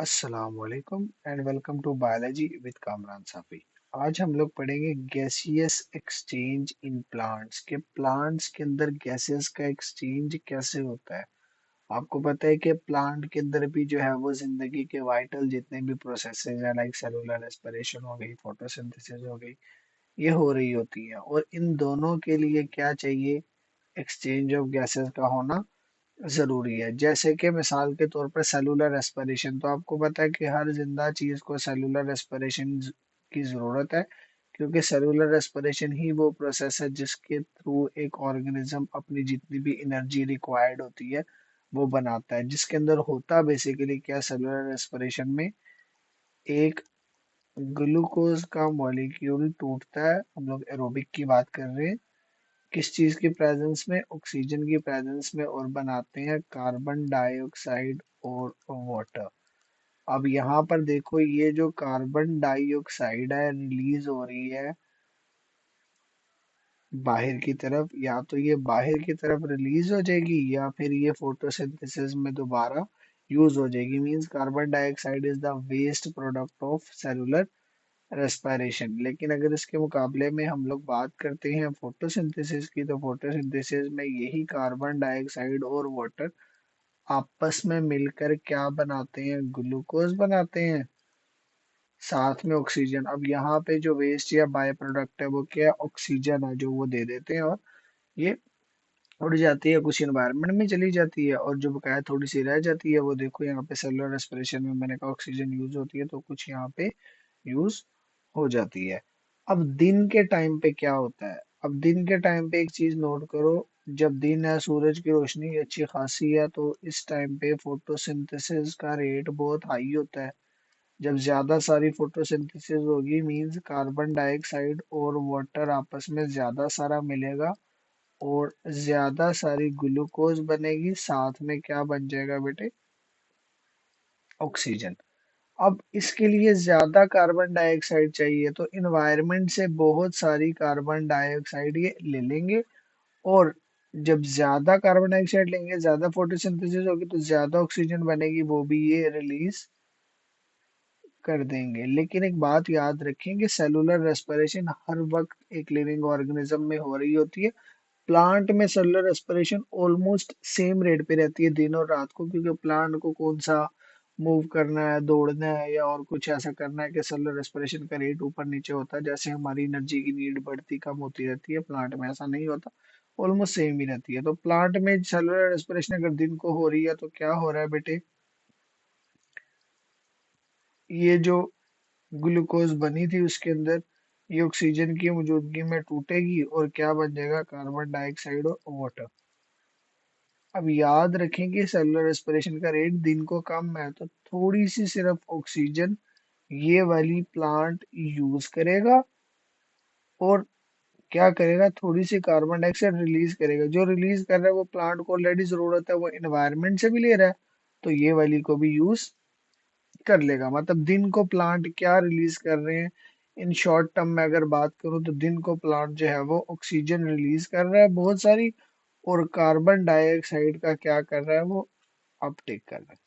अस्सलाम वालेकुम and welcome to biology with Kamran Safi. आज हम लोग पढ़ेंगे गैसियस एक्सचेंज इन प्लांट्स के प्लांट्स के अंदर गैसेस का एक्सचेंज कैसे होता है। आपको पता है कि प्लांट के अंदर भी जो है वो जिंदगी के वाइटल जितने भी प्रोसेसेस हैं लाइक सेलुलर रेस्पिरेशन हो गई, फोटोसिंथेसिस हो गई, ये हो रही होती है और इन दोनों के लिए क्या चाहिए, एक्सचेंज ऑफ गैसेस का होना जरूरी है। जैसे कि मिसाल के तौर पर सेलुलर रेस्पिरेशन, तो आपको पता है कि हर जिंदा चीज को सेलुलर रेस्पिरेशन की जरूरत है, क्योंकि सेलुलर रेस्पिरेशन ही वो प्रोसेस है जिसके थ्रू एक ऑर्गेनिज्म अपनी जितनी भी एनर्जी रिक्वायर्ड होती है वो बनाता है। जिसके अंदर होता बेसिकली क्या, सेलुलर रेस्पिरेशन में एक ग्लूकोज का मॉलिक्यूल टूटता है। हम लोग एरोबिक की बात कर रहे हैं, किस चीज की प्रेजेंस में, ऑक्सीजन की प्रेजेंस में, और बनाते हैं कार्बन डाइऑक्साइड और वाटर। अब यहाँ पर देखो, ये जो कार्बन डाइऑक्साइड है रिलीज हो रही है बाहर की तरफ, या तो ये बाहर की तरफ रिलीज हो जाएगी या फिर ये फोटोसिंथेसिस में दोबारा यूज हो जाएगी। Means carbon dioxide is the waste product of cellular respiration. लेकिन अगर इसके मुकाबले में हम लोग बात करते हैं फोटोसिंथेसिस की, तो फोटोसिंथेसिस में यही कार्बन डाइऑक्साइड और वाटर आपस में मिलकर क्या बनाते हैं, ग्लूकोज बनाते हैं, साथ में ऑक्सीजन। अब यहाँ पे जो वेस्ट या बाय प्रोडक्ट है वो क्या है, ऑक्सीजन है जो वो दे देते हैं, और ये उड़ जाती है, कुछ इन्वायरमेंट में चली जाती है, और जो बकाया थोड़ी सी रह जाती है वो देखो यहाँ पे सेलुलर रेस्पिरेशन में मैंने कहा ऑक्सीजन यूज होती है, तो कुछ यहाँ पे यूज हो जाती है। अब दिन के टाइम पे क्या होता है, अब दिन के टाइम पे एक चीज नोट करो, जब दिन है, सूरज की रोशनी अच्छी खासी है, तो इस टाइम पे फोटोसिंथेसिस का रेट बहुत हाई होता है। जब ज्यादा सारी फोटोसिंथेसिस होगी मींस कार्बन डाइऑक्साइड और वाटर आपस में ज्यादा सारा मिलेगा और ज्यादा सारी ग्लूकोज बनेगी, साथ में क्या बन जाएगा बेटे, ऑक्सीजन। अब इसके लिए ज्यादा कार्बन डाइऑक्साइड चाहिए, तो इन्वायरमेंट से बहुत सारी कार्बन डाइऑक्साइड ये ले लेंगे, और जब ज्यादा कार्बन डाइऑक्साइड लेंगे, ज्यादा फोटोसिंथेसिस होगी, तो ज्यादा ऑक्सीजन बनेगी, वो भी ये रिलीज कर देंगे। लेकिन एक बात याद रखें कि सेलुलर रेस्पिरेशन हर वक्त एक लिविंग ऑर्गेनिज्म में हो रही होती है। प्लांट में cellular respiration almost same rate पे रहती है दिन और रात को, क्योंकि प्लांट को कौन सा मूव करना है, दौड़ना है या और कुछ ऐसा करना है कि सेलुलर रेस्पिरेशन का रेट ऊपर नीचे होता है। जैसे हमारी एनर्जी की नीड बढ़ती कम होती रहती है, प्लांट में ऐसा नहीं होता, ऑलमोस्ट सेम ही रहती है। तो प्लांट में सेलुलर रेस्पिरेशन अगर दिन को हो रही है तो क्या हो रहा है बेटे, ये जो ग्लूकोज बनी थी उसके अंदर, ये ऑक्सीजन की मौजूदगी में टूटेगी और क्या बन जाएगा, कार्बन डाइऑक्साइड और वाटर। अब याद रखें कि सेलुलर रेस्पिरेशन का रेट दिन को कम है, तो थोड़ी सी सिर्फ ऑक्सीजन ये वाली प्लांट यूज करेगा, और क्या करेगा, थोड़ी सी कार्बन डाइऑक्साइड रिलीज करेगा। जो रिलीज कर रहा है वो प्लांट को ऑलरेडी जरूरत है, वो एनवायरनमेंट से भी ले रहा है, तो ये वाली को भी यूज कर लेगा। मतलब दिन को प्लांट क्या रिलीज कर रहे हैं, इन शॉर्ट टर्म में अगर बात करूं तो दिन को प्लांट जो है वो ऑक्सीजन रिलीज कर रहा है बहुत सारी, और कार्बन डाइऑक्साइड का क्या कर रहा है, वो अपटेक कर रहा है।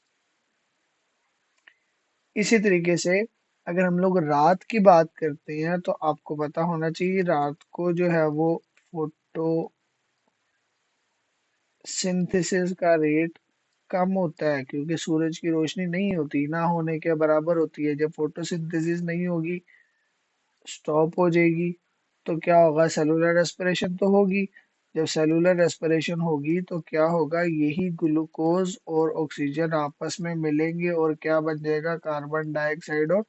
इसी तरीके से अगर हम लोग रात की बात करते हैं, तो आपको पता होना चाहिए रात को जो है वो फोटो सिंथेसिस का रेट कम होता है, क्योंकि सूरज की रोशनी नहीं होती, ना होने के बराबर होती है। जब फोटोसिंथेसिस नहीं होगी, स्टॉप हो जाएगी, तो क्या होगा, सेलुलर रेस्पिरेशन तो होगी। जब सेलुलर रेस्पिरेशन होगी तो क्या होगा, यही ग्लूकोज और ऑक्सीजन आपस में मिलेंगे और क्या बन जाएगा, कार्बन डाइऑक्साइड और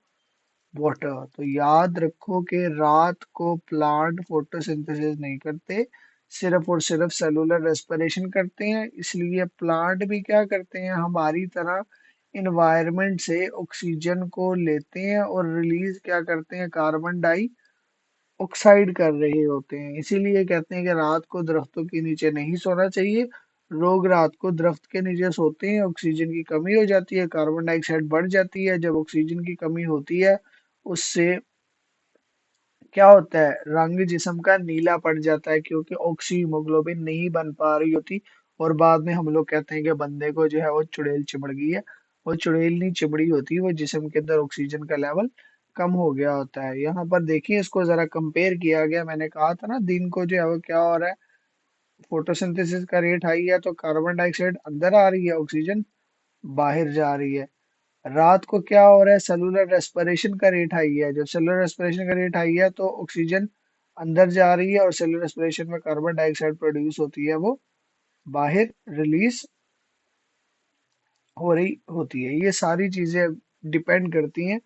वाटर। तो याद रखो कि रात को प्लांट फोटोसिंथेसिस नहीं करते, सिर्फ और सिर्फ सेलुलर रेस्पिरेशन करते हैं। इसलिए प्लांट भी क्या करते हैं, हमारी तरह इन्वायरमेंट से ऑक्सीजन को लेते हैं और रिलीज क्या करते हैं, कार्बन डाई ऑक्साइड कर रहे होते हैं। इसीलिए कहते हैं कि रात को दरख्तों के नीचे नहीं सोना चाहिए। लोग रात को दरख्त के नीचे सोते हैं, ऑक्सीजन की कमी हो जाती है, कार्बन डाइऑक्साइड बढ़ जाती है। जब ऑक्सीजन की कमी होती है, उससे क्या होता है, रंग जिस्म का नीला पड़ जाता है, क्योंकि ऑक्सीहीमोग्लोबिन नहीं बन पा रही होती, और बाद में हम लोग कहते हैं कि बंदे को जो है वो चुड़ैल चिमड़ गई है। वो चुड़ैलनी चिमड़ी होती है, वो जिस्म के अंदर ऑक्सीजन का लेवल कम हो गया होता है। यहाँ पर देखिए इसको जरा कंपेयर किया गया, मैंने कहा था ना दिन को जो है वो क्या हो रहा है, फोटोसिंथेसिस का रेट हाई है तो कार्बन डाइऑक्साइड अंदर आ रही है, ऑक्सीजन बाहर जा रही है। रात को क्या हो रहा है, सेलुलर रेस्पिरेशन का रेट हाई है, जब सेलुलर रेस्पिरेशन का रेट हाई है तो ऑक्सीजन अंदर जा रही है और सेलुलर रेस्पिरेशन में कार्बन डाइऑक्साइड प्रोड्यूस होती है, वो बाहर रिलीज हो रही होती है। ये सारी चीजें डिपेंड करती हैं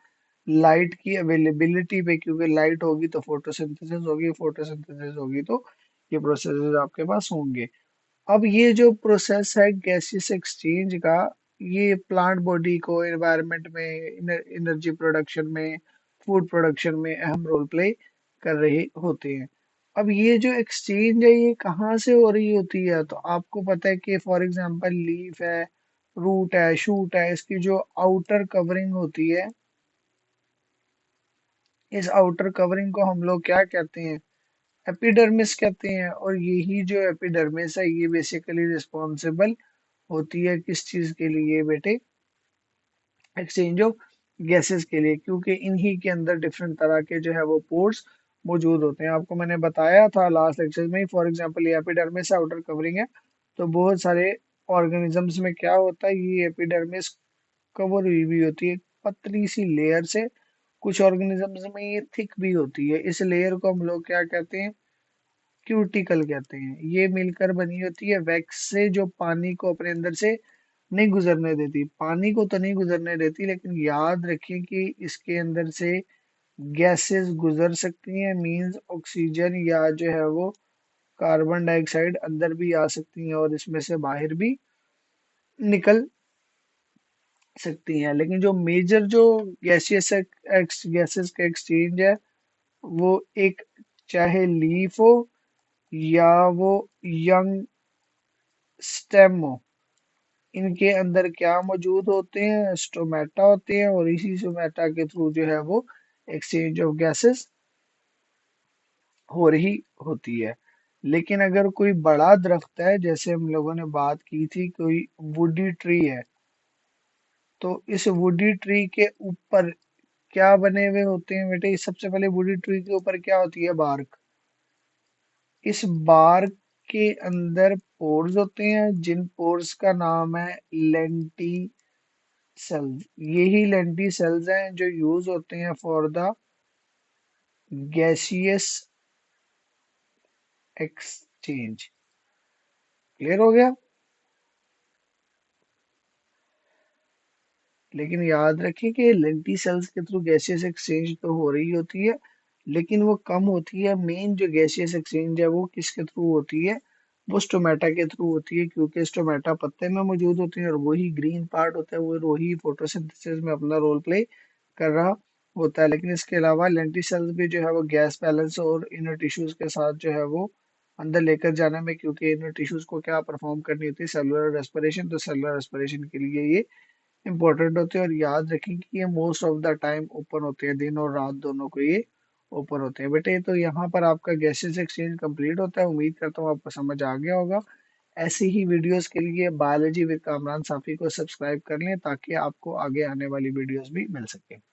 लाइट की अवेलेबिलिटी पे, क्योंकि लाइट होगी तो फोटोसिंथेसिस होगी, फोटोसिंथेसिस होगी तो ये प्रोसेसेस आपके पास होंगे। अब ये जो प्रोसेस है गैसियस एक्सचेंज का, ये प्लांट बॉडी को एनवायरनमेंट में, एनर्जी प्रोडक्शन में, फूड प्रोडक्शन में अहम रोल प्ले कर रहे होते हैं। अब ये जो एक्सचेंज है ये कहाँ से हो रही होती है, तो आपको पता है कि फॉर एग्जांपल लीफ है, रूट है, शूट है, इसकी जो आउटर कवरिंग होती है, इस आउटर कवरिंग को हम लोग क्या कहते हैं, एपिडर्मिस कहते हैं। और यही जो एपिडर्मिस है ये बेसिकली रिस्पॉन्सिबल होती है किस चीज के लिए बेटे, एक्सचेंज ऑफ गैसेस के लिए, क्योंकि इन्हीं के अंदर डिफरेंट तरह के जो है वो पोर्स मौजूद होते हैं। आपको मैंने बताया था लास्ट लेक्चर में, फॉर एग्जांपल ये एपिडर्मिस आउटर कवरिंग है, तो बहुत सारे ऑर्गेनिजम्स में क्या होता है, ये एपिडर्मिस कवर हुई भी होती है पतली सी लेयर से। कुछ ऑर्गेनिजम्स में ये थिक भी होती है, इस लेयर को हम लोग क्या कहते हैं, क्यूटिकल कहते हैं। ये मिलकर बनी होती है वैक्स से, जो पानी को अपने अंदर से नहीं गुजरने देती, पानी को तो नहीं गुजरने देती, लेकिन याद रखें कि इसके अंदर से गैसेस गुजर सकती हैं, मींस ऑक्सीजन या जो है वो कार्बन डाइऑक्साइड अंदर भी आ सकती हैं और इसमें से बाहर भी निकल सकती हैं। लेकिन जो मेजर जो गैसियस गैसेस का एक्सचेंज है वो एक, चाहे लीफ हो या वो यंग स्टेम हो, इनके अंदर क्या मौजूद होते हैं, स्टोमेटा होते हैं, और इसी स्टोमेटा के थ्रू जो है वो एक्सचेंज ऑफ गैसेस हो रही होती है। लेकिन अगर कोई बड़ा दरख्त है, जैसे हम लोगों ने बात की थी, कोई वुडी ट्री है, तो इस वुडी ट्री के ऊपर क्या बने हुए होते हैं बेटे, सबसे पहले वुडी ट्री के ऊपर क्या होती है, बार्क। इस बार्क के अंदर पोर्स होते हैं, जिन पोर्स का नाम है लेंटी सेल्स। यही लेंटी सेल्स हैं जो यूज होते हैं for the gaseous exchange. Clear हो गया। लेकिन याद रखिए कि लेंटी सेल्स के थ्रू गैसियस एक्सचेंज तो हो रही होती है, लेकिन वो कम होती है। मेन जो गैसियस एक्सचेंज है वो किसके थ्रू होती है, वो स्टोमेटा के थ्रू होती है, क्योंकि स्टोमेटा पत्ते में मौजूद होती है और वही ग्रीन पार्ट होता है, वो वही फोटोसिंथेसिस में अपना रोल प्ले कर रहा होता है। लेकिन इसके अलावा लेंटी सेल्स भी जो है वो गैस बैलेंस और इनर टिश्यूज के साथ जो है वो अंदर लेकर जाने में, क्योंकि इनर टिश्यूज को क्या परफॉर्म करनी होती है, सेलुलर रेस्पिरेशन, तो सेलुलर रेस्पिरेशन के लिए ये इंपॉर्टेंट होते हैं। और याद रखें कि ये most of the time open होते हैं, दिन और रात दोनों को ये ओपन होते हैं बेटे। तो यहाँ पर आपका गैसेस एक्सचेंज कंप्लीट होता है, उम्मीद करता हूँ आपको समझ आ गया होगा। ऐसी ही वीडियोस के लिए बायोलॉजी विद कामरान साफी को सब्सक्राइब कर लें ताकि आपको आगे आने वाली वीडियोस भी मिल सके।